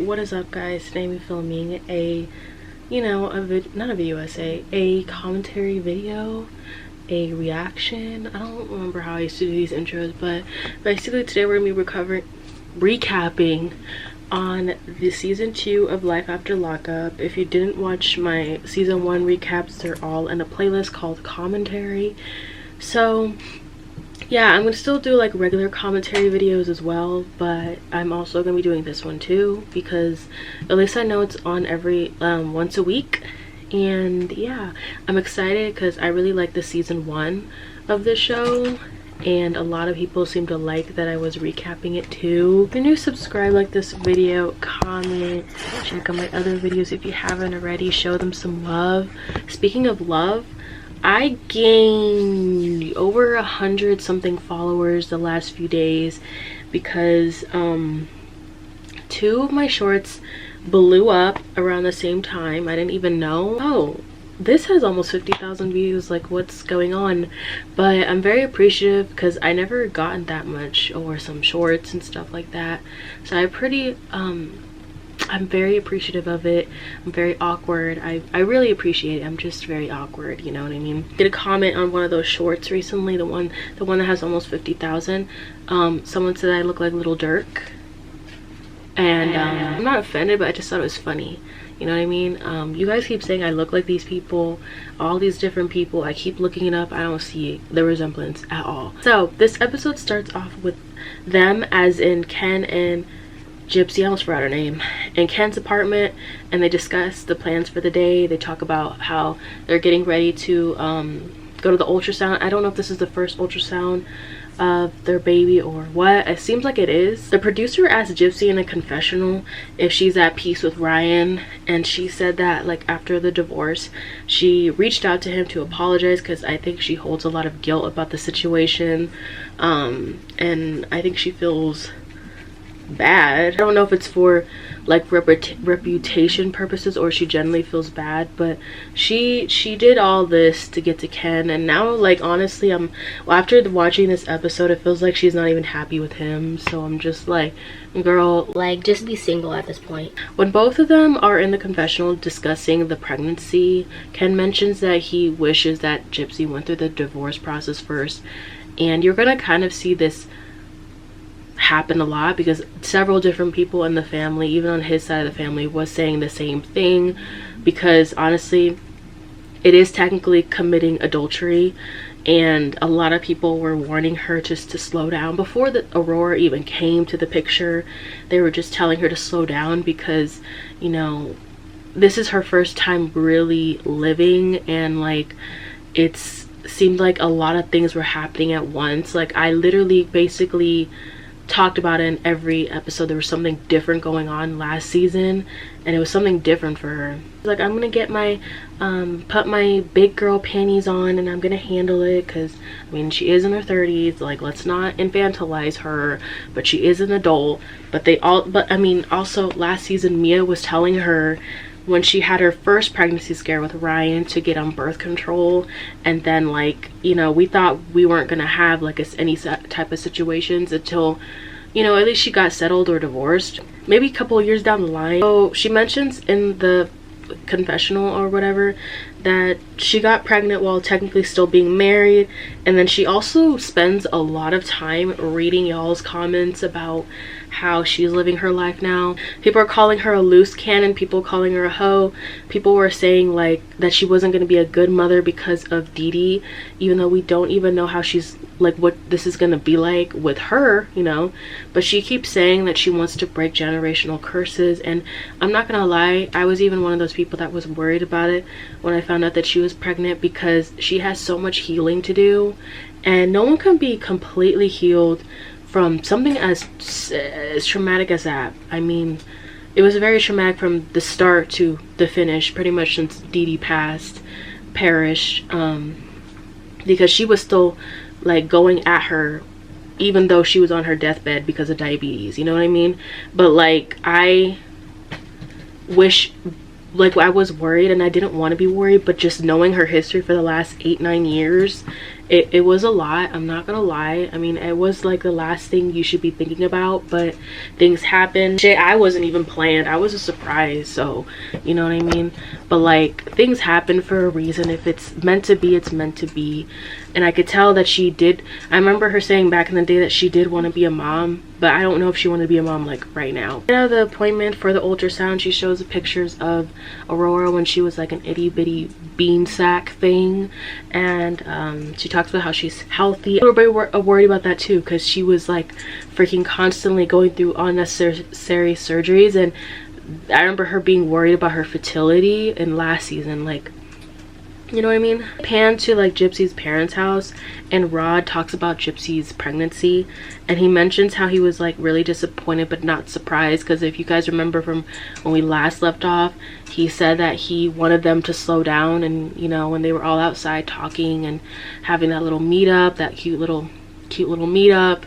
What is up, guys? Today I'm filming a, not a video essay, a commentary video, a reaction. I don't remember how I used to do these intros, but basically today we're gonna be recapping on the season 2 of Life After Lockup. If you didn't watch my season 1 recaps, they're all in a playlist called Commentary. So yeah, I'm gonna still do like regular commentary videos as well, but I'm also gonna be doing this one too because at least I know it's on every once a week. And yeah, I'm excited because I really like the season 1 of the show, and a lot of people seem to like that I was recapping it too. If you're new, subscribe, like this video, comment, check out my other videos if you haven't already, show them some love. Speaking of love, I gained over 100 something followers the last few days because 2 of my shorts blew up around the same time. I didn't even know. Oh, this has almost 50,000 views. Like, what's going on? But I'm very appreciative because I never gotten that much over some shorts and stuff like that. So I'm very appreciative of it. I'm very awkward. I really appreciate it. I'm just very awkward, you know what I mean? Did a comment on one of those shorts recently, the one that has almost 50,000. Someone said I look like Little Dirk, and I'm not offended, but I just thought it was funny, you know what I mean? You guys keep saying I look like these people, all these different people. I keep looking it up. I don't see the resemblance at all. So this episode starts off with them, as in Ken and Gypsy, I almost forgot her name, in Ken's apartment, and they discuss the plans for the day. They talk about how they're getting ready to go to the ultrasound. I don't know if this is the first ultrasound of their baby or what. It seems like it is. The producer asked Gypsy in a confessional if she's at peace with Ryan, and she said that like after the divorce she reached out to him to apologize because I think she holds a lot of guilt about the situation, and I think she feels bad. I don't know if it's for like reputation purposes or she generally feels bad, but she did all this to get to Ken, and now like honestly after watching this episode it feels like she's not even happy with him. So I'm just like, girl, like just be single at this point. When both of them are in the confessional discussing the pregnancy, Ken mentions that he wishes that Gypsy went through the divorce process first, and you're gonna kind of see this happen a lot because several different people in the family, even on his side of the family, was saying the same thing, because honestly it is technically committing adultery, and a lot of people were warning her just to slow down. Before the Aurora even came to the picture, they were just telling her to slow down because, you know, this is her first time really living, and like it's seemed like a lot of things were happening at once. Like I literally basically talked about it in every episode. There was something different going on last season, and it was something different for her. Like, I'm gonna get my put my big girl panties on and I'm gonna handle it, because I mean she is in her 30s. Like, let's not infantilize her, but she is an adult. But I mean also last season Mia was telling her when she had her first pregnancy scare with Ryan to get on birth control, and then like, you know, we thought we weren't gonna have like any type of situations until, you know, at least she got settled or divorced maybe a couple of years down the line. So she mentions in the confessional or whatever that she got pregnant while technically still being married, and then she also spends a lot of time reading y'all's comments about how she's living her life now. People are calling her a loose cannon, people calling her a hoe. People were saying like that she wasn't going to be a good mother because of Dee Dee, even though we don't even know how she's like, what this is going to be like with her, you know. But she keeps saying that she wants to break generational curses, and I'm not gonna lie, I was even one of those people that was worried about it when I found out that she was pregnant, because she has so much healing to do, and no one can be completely healed from something as traumatic as that. I mean, it was very traumatic from the start to the finish, pretty much since Dee Dee perished, because she was still like going at her even though she was on her deathbed because of diabetes, you know what I mean? But like I wish, like I was worried and I didn't want to be worried, but just knowing her history for the last 8-9 years it was a lot, I'm not gonna lie. I mean, it was like the last thing you should be thinking about, but things happen. Shit, I wasn't even planned. I was a surprise, so you know what I mean. But like, things happen for a reason. If it's meant to be, it's meant to be. And I could tell that she did. I remember her saying back in the day that she did want to be a mom, but I don't know if she wanted to be a mom like right now. You know, the appointment for the ultrasound, she shows the pictures of Aurora when she was like an itty bitty bean sack thing, and she talks about how she's healthy. Everybody were worried about that too, because she was like freaking constantly going through unnecessary surgeries, and I remember her being worried about her fertility in last season, like, you know what I mean. Pan to like Gypsy's parents' house, and Rod talks about Gypsy's pregnancy, and he mentions how he was like really disappointed but not surprised, because if you guys remember from when we last left off, he said that he wanted them to slow down, and you know, when they were all outside talking and having that little meetup, that cute little meetup,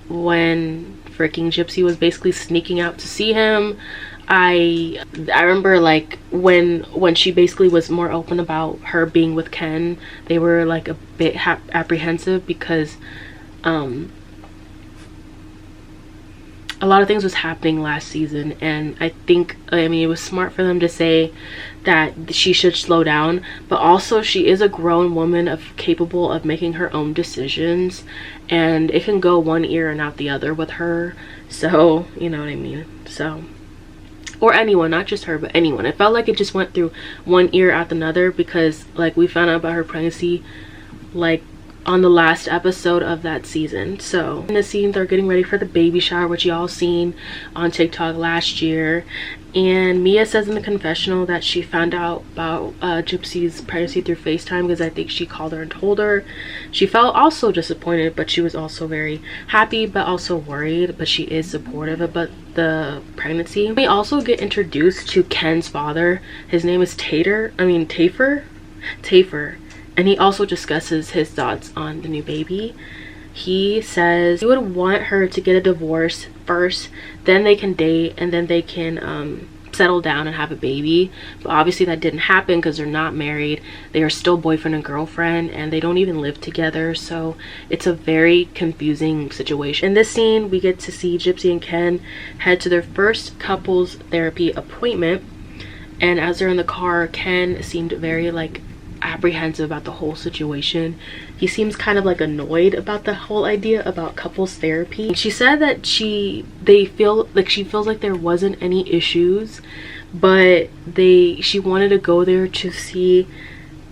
when freaking Gypsy was basically sneaking out to see him. I remember like when she basically was more open about her being with Ken, they were like a bit apprehensive, because a lot of things was happening last season, and I think, I mean, it was smart for them to say that she should slow down, but also she is a grown woman capable of making her own decisions, and it can go one ear and out the other with her, so you know what I mean. So, or anyone, not just her, but anyone. It felt like it just went through one ear out another, because like we found out about her pregnancy like on the last episode of that season. So in the scene, they're getting ready for the baby shower, which y'all seen on TikTok last year, and Mia says in the confessional that she found out about Gypsy's pregnancy through FaceTime, because I think she called her and told her. She felt also disappointed, but she was also very happy, but also worried, but she is supportive about the pregnancy. We also get introduced to Ken's father. His name is Tafer, and he also discusses his thoughts on the new baby. He says he would want her to get a divorce first, then they can date, and then they can settle down and have a baby. But obviously that didn't happen, because they're not married. They are still boyfriend and girlfriend, and they don't even live together, so it's a very confusing situation. In this scene, we get to see Gypsy and Ken head to their first couples therapy appointment, and as they're in the car, Ken seemed very like apprehensive about the whole situation. He seems kind of like annoyed about the whole idea about couples therapy. She said that she feels like there wasn't any issues, but she wanted to go there to see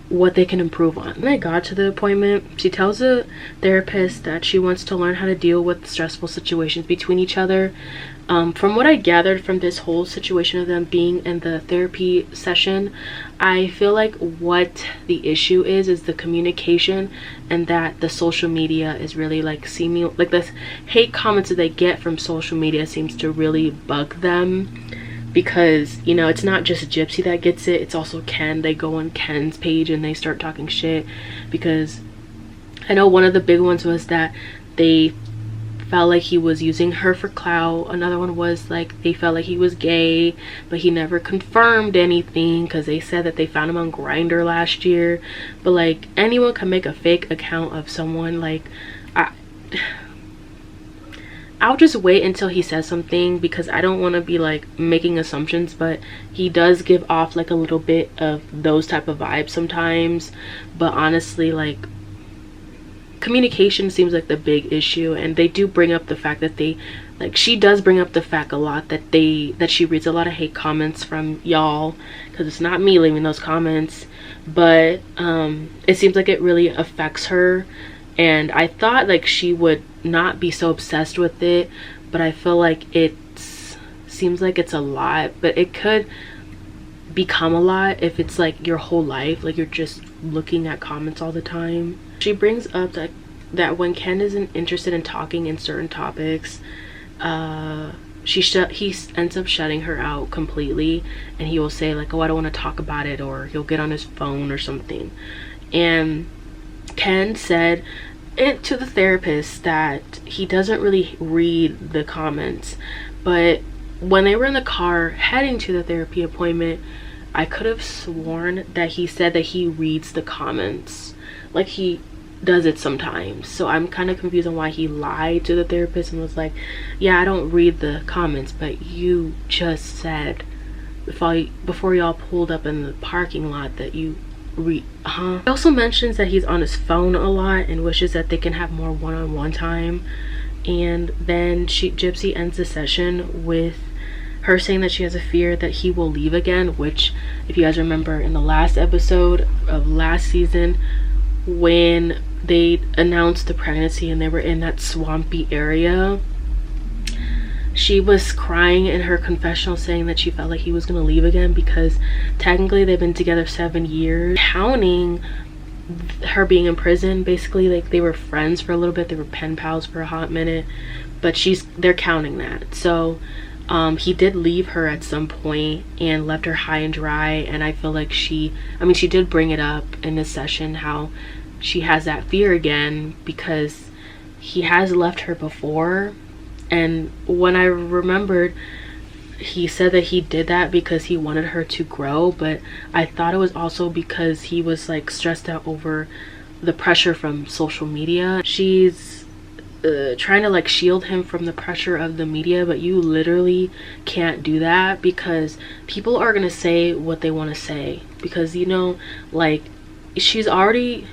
what they can improve on. When they got to the appointment, she tells the therapist that she wants to learn how to deal with stressful situations between each other. From what I gathered from this whole situation of them being in the therapy session, I feel like what the issue is the communication, and that the social media is really like seeming like this hate comments that they get from social media seems to really bug them, because you know, it's not just Gypsy that gets it, it's also Ken. They go on Ken's page and they start talking shit, because I know one of the big ones was that they felt like he was using her for clout. Another one was like they felt like he was gay, but he never confirmed anything, because they said that they found him on Grindr last year. But like, anyone can make a fake account of someone. Like, I'll just wait until he says something, because I don't want to be like making assumptions, but he does give off like a little bit of those type of vibes sometimes. But honestly, like, communication seems like the big issue, and they do bring up the fact that she does bring up the fact a lot that she reads a lot of hate comments from y'all, because it's not me leaving those comments, but it seems like it really affects her, and I thought like she would not be so obsessed with it, but I feel like it seems like it's a lot, but it could become a lot if it's like your whole life, like you're just looking at comments all the time. She brings up that when Ken isn't interested in talking in certain topics, he ends up shutting her out completely, and he will say like, oh, I don't want to talk about it, or he'll get on his phone or something. And Ken said it to the therapist that he doesn't really read the comments, but when they were in the car heading to the therapy appointment, I could have sworn that he said that he reads the comments. Like, he does it sometimes. So I'm kind of confused on why he lied to the therapist and was like, yeah, I don't read the comments, but you just said before y'all pulled up in the parking lot that you read. He also mentions that he's on his phone a lot and wishes that they can have more one-on-one time. And then Gypsy ends the session with her saying that she has a fear that he will leave again, which, if you guys remember in the last episode of last season, when they announced the pregnancy and they were in that swampy area, she was crying in her confessional saying that she felt like he was going to leave again, because technically they've been together 7 years, counting her being in prison. Basically, like, they were friends for a little bit, they were pen pals for a hot minute, but they're counting that. So he did leave her at some point and left her high and dry. And I feel like she did bring it up in this session, how she has that fear again because he has left her before. And when I remembered, he said that he did that because he wanted her to grow, but I thought it was also because he was like stressed out over the pressure from social media. She's trying to like shield him from the pressure of the media, but you literally can't do that, because people are gonna say what they want to say, because, you know, like, she's already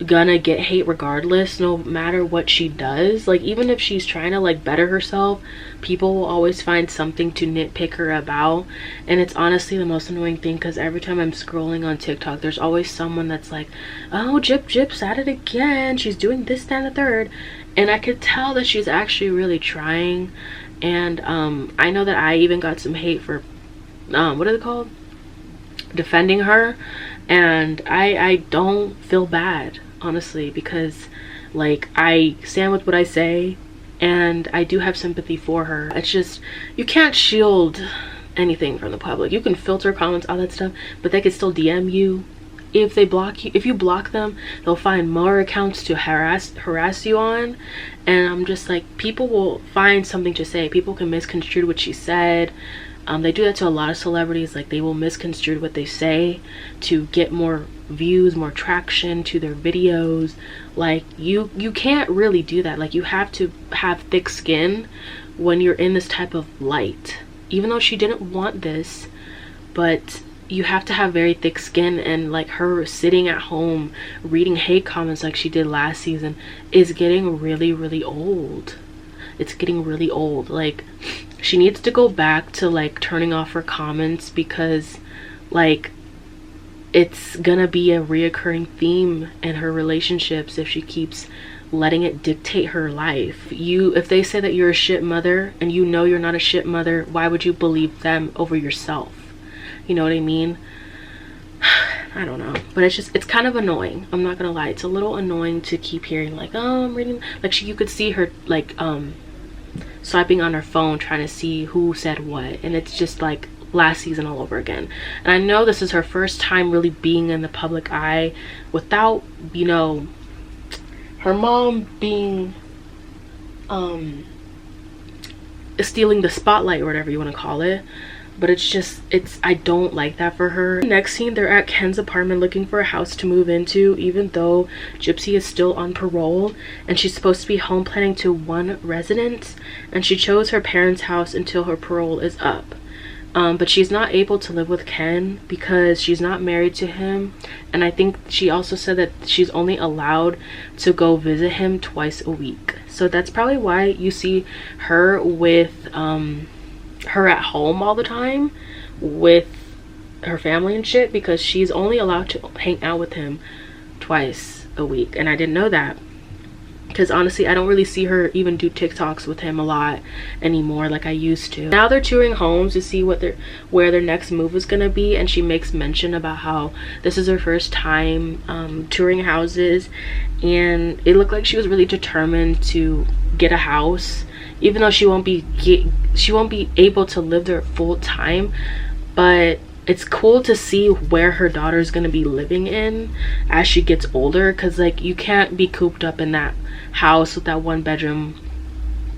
gonna get hate regardless, no matter what she does. Like, even if she's trying to like better herself, people will always find something to nitpick her about. And it's honestly the most annoying thing, because every time I'm scrolling on TikTok, there's always someone that's like, oh, Jip's at it again, she's doing this, that, and the third. And I could tell that she's actually really trying. And I know that I even got some hate for what are they called, defending her. And I don't feel bad, honestly, because like, I stand with what I say and I do have sympathy for her. It's just, you can't shield anything from the public. You can filter comments, all that stuff, but they can still DM you. If they block you, if you block them, they'll find more accounts to harass you on. And I'm just like, people will find something to say. People can misconstrue what she said. They do that to a lot of celebrities. Like, they will misconstrue what they say to get more views, more traction to their videos. Like, you can't really do that. Like, you have to have thick skin when you're in this type of light. Even though she didn't want this, but you have to have very thick skin. And like, her sitting at home reading hate comments like she did last season is getting really, really old. It's getting really old. Like, she needs to go back to like turning off her comments, because like, it's gonna be a reoccurring theme in her relationships if she keeps letting it dictate her life. If they say that you're a shit mother and you know you're not a shit mother, why would you believe them over yourself? You know what I mean? I don't know, but it's kind of annoying. I'm not gonna lie, it's a little annoying to keep hearing like, oh, I'm reading, like, you could see her like swiping on her phone trying to see who said what, and it's just like last season all over again. And I know this is her first time really being in the public eye without, you know, her mom being stealing the spotlight or whatever you want to call it. But I don't like that for her. Next scene, they're at Ken's apartment looking for a house to move into, even though Gypsy is still on parole and she's supposed to be home planning to one residence, and she chose her parents' house until her parole is up. But she's not able to live with Ken because she's not married to him, and I think she also said that she's only allowed to go visit him twice a week. So that's probably why you see her with her at home all the time with her family and shit, because she's only allowed to hang out with him twice a week. And I didn't know that, because honestly, I don't really see her even do TikToks with him a lot anymore like I used to. Now they're touring homes to see where their next move is gonna be, and she makes mention about how this is her first time touring houses, and it looked like she was really determined to get a house, even though she won't be able to live there full time. But it's cool to see where her daughter is going to be living in as she gets older, because like, you can't be cooped up in that house with that one bedroom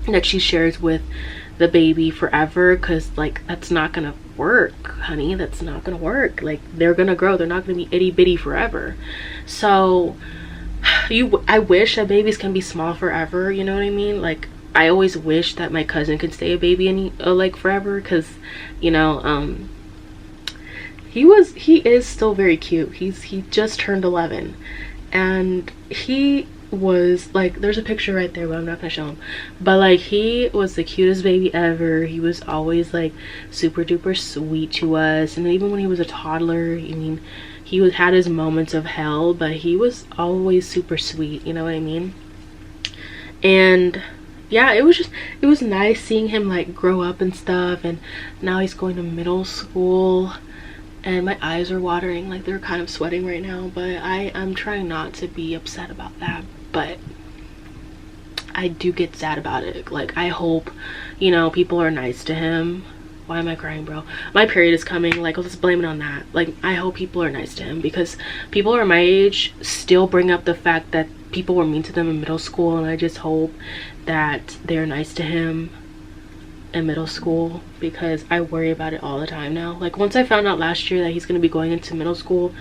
that she shares with the baby forever, because like, that's not gonna work, honey. That's not gonna work. Like, they're gonna grow, they're not gonna be itty bitty forever. So I wish that babies can be small forever, you know what I mean? Like, I always wish that my cousin could stay a baby like forever, because, you know, he is still very cute. He just turned 11, and he was like, there's a picture right there, but I'm not gonna show him, but like, he was the cutest baby ever. He was always like super duper sweet to us, and even when he was a toddler, I mean, he had his moments of hell, but he was always super sweet, you know what I mean? And yeah, it was nice seeing him like grow up and stuff. And now he's going to middle school, and my eyes are watering, like they're kind of sweating right now, but I'm trying not to be upset about that, but I do get sad about it. Like, I hope, you know, people are nice to him. Why am I crying, bro? My period is coming. Like, let's blame it on that. Like, I hope people are nice to him, because people are my age still bring up the fact that people were mean to them in middle school, and I just hope that they're nice to him in middle school, because I worry about it all the time now. Like, once I found out last year that he's going to be going into middle school,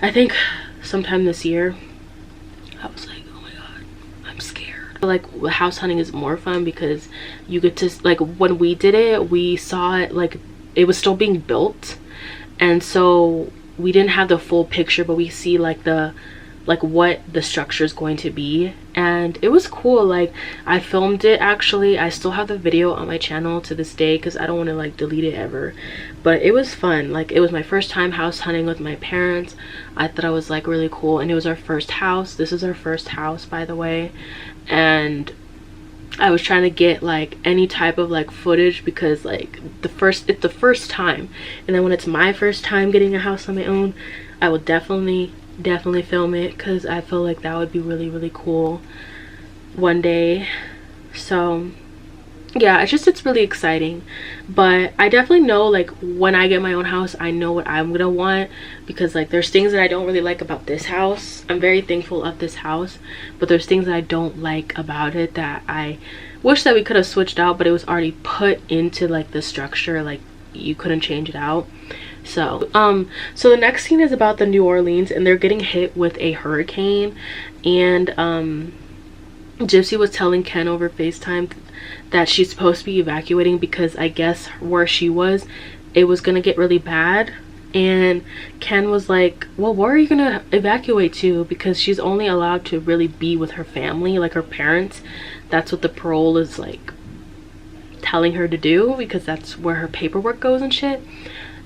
I think sometime this year, I was like, oh my god, I'm scared. Like, house hunting is more fun because you get to, like, when we did it, we saw it, like, it was still being built, and so we didn't have the full picture, but we see like what the structure is going to be, and it was cool. Like, I filmed it, actually. I still have the video on my channel to this day, because I don't want to like delete it ever, but it was fun. Like, it was my first time house hunting with my parents. I thought it was like really cool, and it was our first house. This is our first house, by the way, and I was trying to get like any type of like footage, because like it's the first time, and then when it's my first time getting a house on my own, I will definitely film it, because I feel like that would be really, really cool one day. So yeah, it's really exciting. But I definitely know, like, when I get my own house, I know what I'm gonna want, because like, there's things that I don't really like about this house. I'm very thankful of this house, but there's things that I don't like about it that I wish that we could have switched out, but it was already put into like the structure, like you couldn't change it out. So the next scene is about the New Orleans, and they're getting hit with a hurricane, and Gypsy was telling Ken over FaceTime that she's supposed to be evacuating, because I guess where she was, it was gonna get really bad. And Ken was like, well, where are you gonna evacuate to? Because she's only allowed to really be with her family, like her parents. That's what the parole is like telling her to do, because that's where her paperwork goes and shit.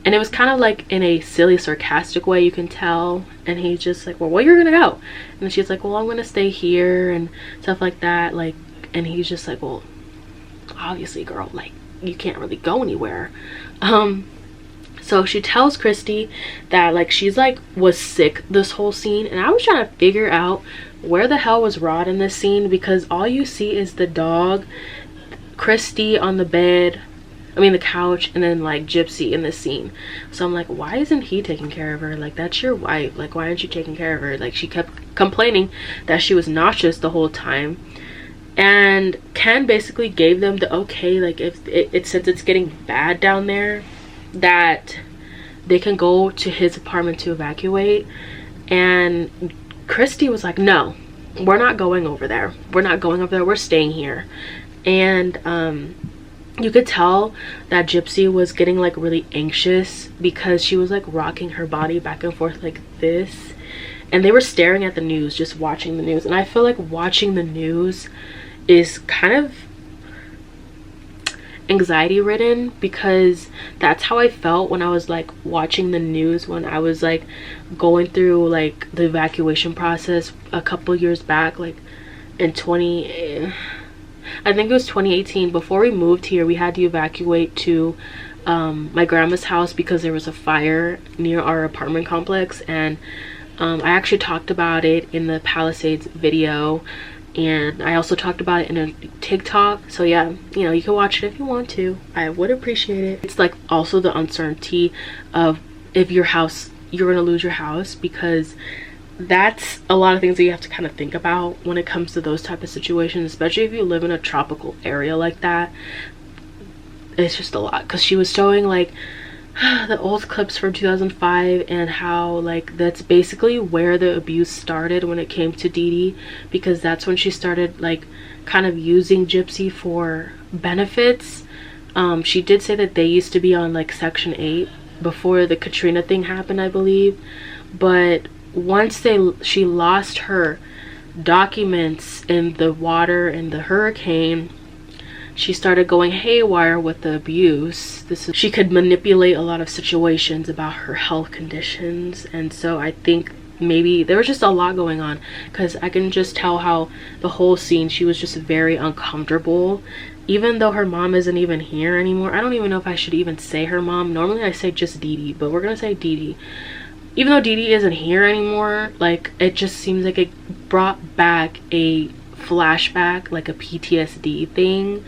And it was kind of like in a silly, sarcastic way, you can tell. And he's just like, well, where you're gonna go? And she's like, well, I'm gonna stay here and stuff like that. Like, and he's just like, well, obviously, girl, like, you can't really go anywhere. So she tells Christy that like she's like was sick this whole scene, and I was trying to figure out where the hell was Rod in this scene, because all you see is the dog, Christy on the bed, I mean the couch, and then like Gypsy in this scene. So I'm like, why isn't he taking care of her? Like, that's your wife. Like, why aren't you taking care of her? Like, she kept complaining that she was nauseous the whole time. And Ken basically gave them the okay, like, if it since it's getting bad down there, that they can go to his apartment to evacuate. And Christy was like, no, we're not going over there. We're not going over there. We're staying here. And you could tell that Gypsy was getting like really anxious, because she was like rocking her body back and forth like this, and they were staring at the news, just watching the news. And I feel like watching the news is kind of anxiety ridden, because that's how I felt when I was like watching the news when I was like going through like the evacuation process a couple years back, like in I think it was 2018. Before we moved here, we had to evacuate to my grandma's house because there was a fire near our apartment complex. And I actually talked about it in the Palisades video, and I also talked about it in a TikTok. So yeah, you know, you can watch it if you want to. I would appreciate it. It's like also the uncertainty of if you're gonna lose your house, because that's a lot of things that you have to kind of think about when it comes to those type of situations, especially if you live in a tropical area like that. It's just a lot, because she was showing like the old clips from 2005 and how like that's basically where the abuse started when it came to Dee Dee, because that's when she started like kind of using Gypsy for benefits. She did say that they used to be on like Section 8 before the Katrina thing happened, I believe, but once she lost her documents in the water in the hurricane, she started going haywire with the abuse. She could manipulate a lot of situations about her health conditions, and so I think maybe there was just a lot going on, because I can just tell how the whole scene she was just very uncomfortable, even though her mom isn't even here anymore. I don't even know if I should even say her mom. Normally I say just Dee Dee, but we're gonna say Dee Dee. Even though Dee Dee isn't here anymore, like it just seems like it brought back a flashback, like a PTSD thing.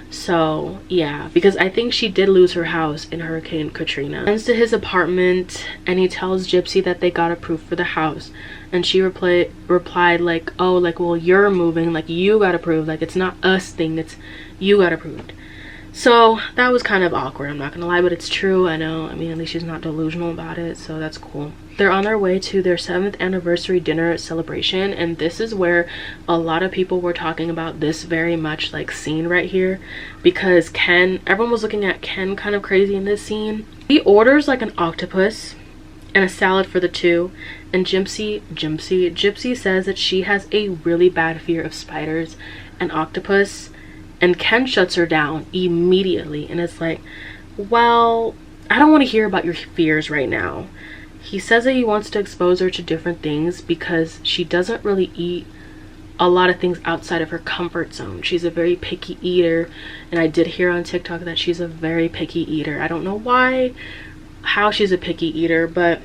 So yeah, because I think she did lose her house in Hurricane Katrina. He comes to his apartment and he tells Gypsy that they got approved for the house, and she replied like, oh, like, well, you're moving, like you got approved, like it's not us thing, it's you got approved. So that was kind of awkward, I'm not gonna lie, but it's true. I know, I mean, at least she's not delusional about it, so that's cool. They're on their way to their 7th anniversary dinner celebration, and this is where a lot of people were talking about this very much like scene right here, because everyone was looking at Ken kind of crazy in this scene. He orders like an octopus and a salad for the two, and Gypsy says that she has a really bad fear of spiders and octopus, and Ken shuts her down immediately and it's like, well, I don't want to hear about your fears right now. He says that he wants to expose her to different things because she doesn't really eat a lot of things outside of her comfort zone. She's a very picky eater, and I did hear on TikTok that she's a very picky eater. I don't know how she's a picky eater, but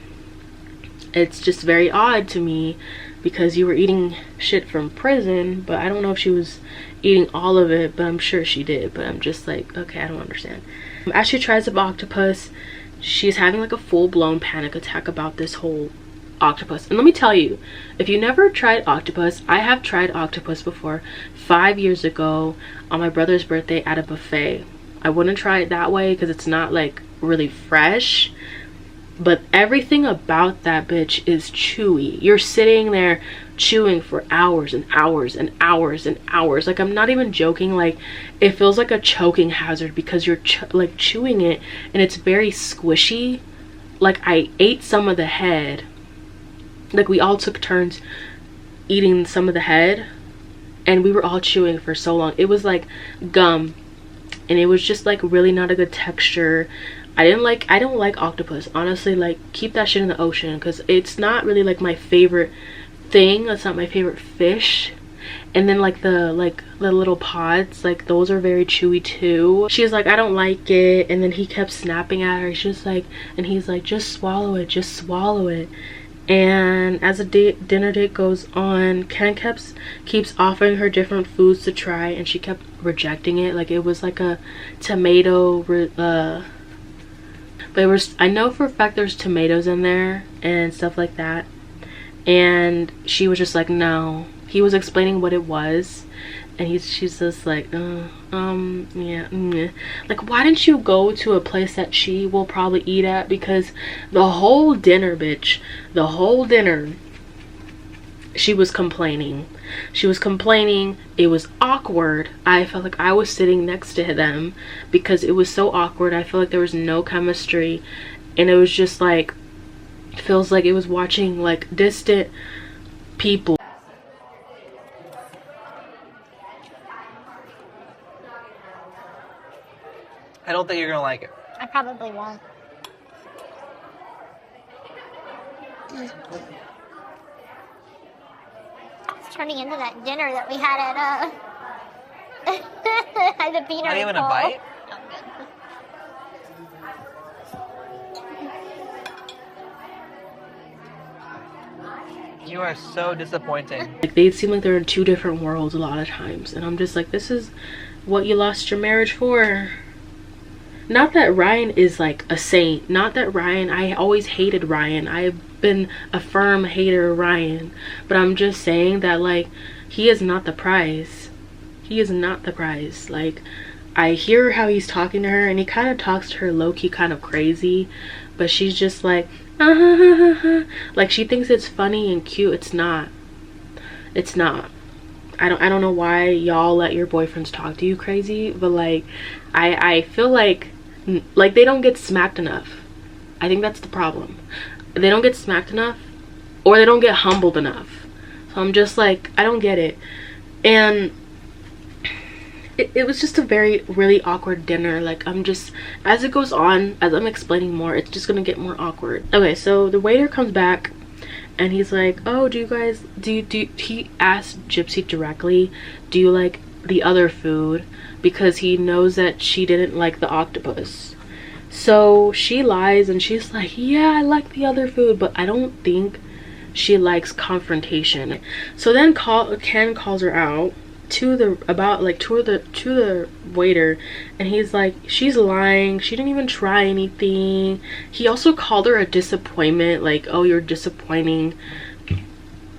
it's just very odd to me, because you were eating shit from prison, but I don't know if she was eating all of it, but I'm sure she did. But I'm just like, okay, I don't understand. As she tries the octopus, she's having like a full-blown panic attack about this whole octopus. And let me tell you, if you never tried octopus, I have tried octopus before 5 years ago on my brother's birthday at a buffet. I wouldn't try it that way because it's not like really fresh, but everything about that bitch is chewy. You're sitting there chewing for hours and hours and hours and hours. Like, I'm not even joking. Like, it feels like a choking hazard because you're like chewing it, and it's very squishy. Like, I ate some of the head. Like, we all took turns eating some of the head, and we were all chewing for so long. It was like gum, and it was just like really not a good texture. I don't like octopus, honestly. Like, keep that shit in the ocean, because it's not really like my favorite thing. That's not my favorite fish. And then like the little pods, like those are very chewy too. She's like, I don't like it, and then he kept snapping at her. She's like, and he's like, just swallow it, just swallow it. And as the dinner date goes on, Ken keeps offering her different foods to try, and she kept rejecting it. Like, it was like a tomato but I know for a fact there's tomatoes in there and stuff like that, and she was just like, no. He was explaining what it was, and she's just like, yeah, like, why didn't you go to a place that she will probably eat at? Because the whole dinner, bitch, the whole dinner, she was complaining. It was awkward. I felt like I was sitting next to them because it was so awkward. I feel like there was no chemistry, and it was just like, feels like it was watching like distant people. I don't think you're gonna like it. I probably won't. It's turning into that dinner that we had at at the Peter. Not even a bite? I'm good. You are so disappointing. Like, they seem like they're in two different worlds a lot of times, and I'm just like, this is what you lost your marriage for. Not that Ryan is like a saint. Not that Ryan, I always hated Ryan. I've been a firm hater of Ryan. But I'm just saying that, like, he is not the prize. He is not the prize. Like, I hear how he's talking to her, and he kind of talks to her low-key kind of crazy, but she's just like, like she thinks it's funny and cute. It's not. It's not. I don't know why y'all let your boyfriends talk to you crazy, but like I feel like they don't get smacked enough. I think that's the problem. They don't get smacked enough, or they don't get humbled enough. So I'm just like, I don't get it. And it was just a really awkward dinner. Like, I'm just, as it goes on, as I'm explaining more, it's just gonna get more awkward. Okay, so the waiter comes back and he's like, oh, do you guys, he asked Gypsy directly, do you like the other food? Because he knows that she didn't like the octopus. So she lies and she's like, yeah, I like the other food, but I don't think she likes confrontation. So then Ken calls her out to the waiter, and he's like, she's lying, she didn't even try anything. He also called her a disappointment, like, oh, you're disappointing,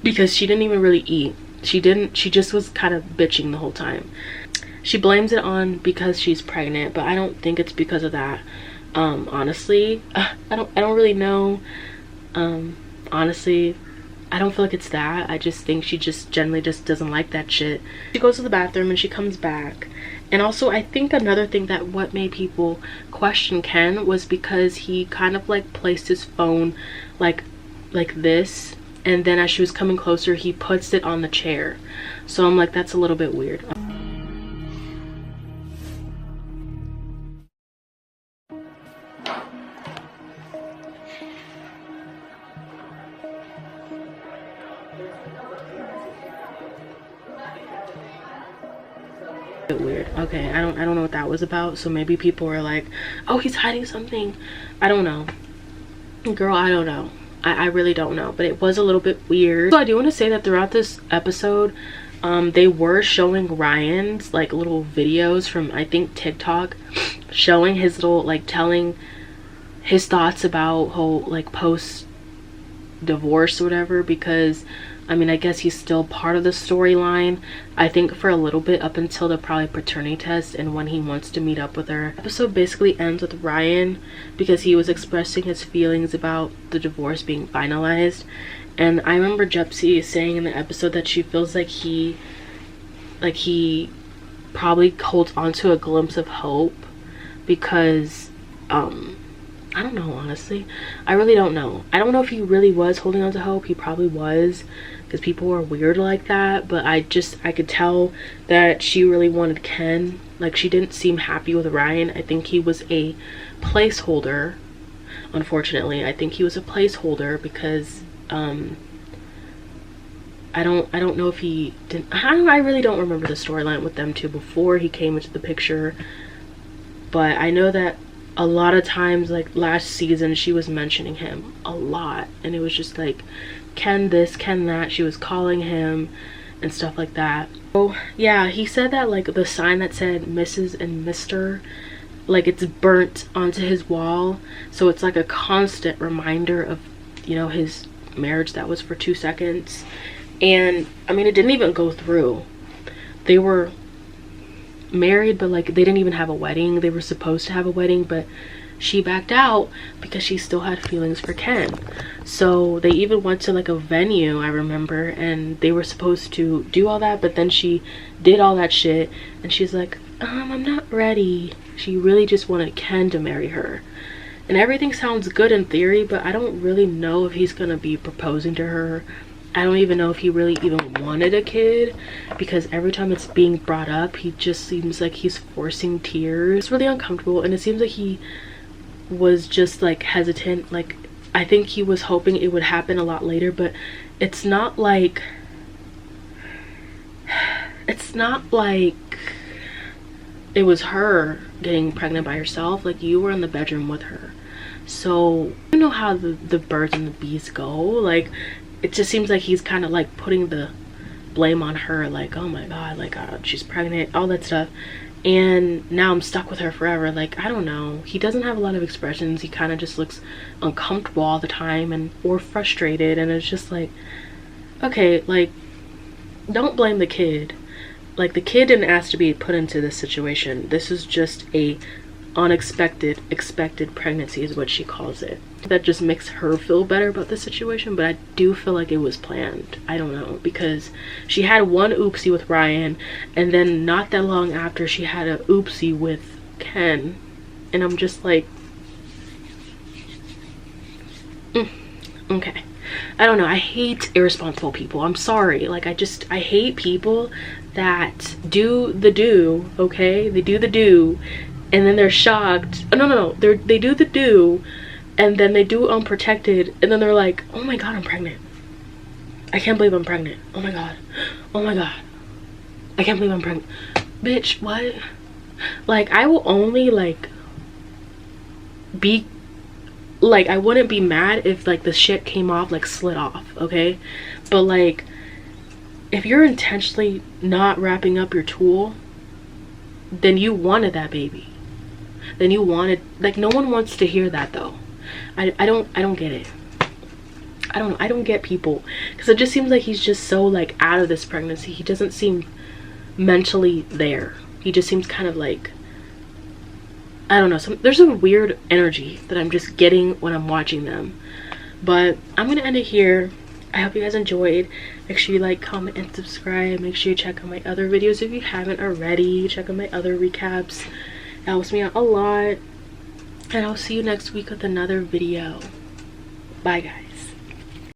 because she didn't even really eat. She just was kind of bitching the whole time. She blames it on because she's pregnant, but I don't think it's because of that. Honestly, I don't really know. Honestly, I don't feel like it's that. I just think she just generally just doesn't like that shit. She goes to the bathroom and she comes back. And also, I think another thing that what made people question Ken was because he kind of like placed his phone like this, and then as she was coming closer, he puts it on the chair. So I'm like, that's a little bit weird. Weird. Okay, I don't know what that was about. So maybe people were like, oh, he's hiding something. I don't know, girl. I don't know. I really don't know, but it was a little bit weird. So I do want to say that throughout this episode, they were showing Ryan's like little videos from, I think, TikTok, showing his little, like, telling his thoughts about whole like post divorce or whatever, because I mean, I guess he's still part of the storyline, I think, for a little bit, up until the probably paternity test and when he wants to meet up with her. The episode basically ends with Ryan because he was expressing his feelings about the divorce being finalized. And I remember Gypsy saying in the episode that she feels like he probably holds on to a glimpse of hope, because I don't know, honestly. I really don't know. I don't know if he really was holding on to hope. He probably was, because people were weird like that. But I could tell that she really wanted Ken. Like, she didn't seem happy with Ryan. I think he was a placeholder. Unfortunately, I think he was a placeholder because I don't know if he didn't. I really don't remember the storyline with them two before he came into the picture. But I know that a lot of times, like last season, she was mentioning him a lot, and it was just like, Ken this, Ken that. She was calling him and stuff like that. Oh yeah, he said that like the sign that said Mrs. and Mr., like, it's burnt onto his wall, so it's like a constant reminder of, you know, his marriage that was for 2 seconds. And I mean, it didn't even go through. They were married, but like they didn't even have a wedding. They were supposed to have a wedding, but she backed out because she still had feelings for Ken. So they even went to like a venue, I remember, and they were supposed to do all that, but then she did all that shit and she's like, I'm not ready. She really just wanted Ken to marry her. And everything sounds good in theory, but I don't really know if he's gonna be proposing to her. I don't even know if he really even wanted a kid, because every time it's being brought up, he just seems like he's forcing tears. It's really uncomfortable, and it seems like he was just like hesitant. Like, I think he was hoping it would happen a lot later, but it's not like it was her getting pregnant by herself. Like, you were in the bedroom with her, so you know how the birds and the bees go. Like, it just seems like he's kind of like putting the blame on her, like, oh my god, like, she's pregnant, all that stuff, and now I'm stuck with her forever. Like, I don't know, he doesn't have a lot of expressions. He kind of just looks uncomfortable all the time, or frustrated, and it's just like, okay, like, don't blame the kid. Like, the kid didn't ask to be put into this situation. This is just a unexpected, expected pregnancy is what she calls it. That just makes her feel better about the situation, but I do feel like it was planned. I don't know, because she had one oopsie with Ryan, and then not that long after she had a oopsie with Ken, and I'm just like, okay. I don't know, I hate irresponsible people. I'm sorry. Like, I hate people that do the do, okay? They do the do, and then they're shocked. Oh, no. They do the do, and then they do unprotected, and then they're like, oh my god, I'm pregnant. I can't believe I'm pregnant. Oh my god. Oh my god. I can't believe I'm pregnant. Bitch, what? Like, I will only, like, be... Like, I wouldn't be mad if, like, the shit came off, like, slid off, okay? But, like, if you're intentionally not wrapping up your tool, then you wanted that baby. Then you wanted, like, no one wants to hear that, though. I don't get it. I don't get people, because it just seems like he's just so, like, out of this pregnancy. He doesn't seem mentally there. He just seems kind of like, I don't know, there's a weird energy that I'm just getting when I'm watching them. But I'm gonna end it here. I hope you guys enjoyed. Make sure you like, comment, and subscribe. Make sure you check out my other videos if you haven't already. Check out my other recaps. It helps me out a lot. And I'll see you next week with another video. Bye, guys.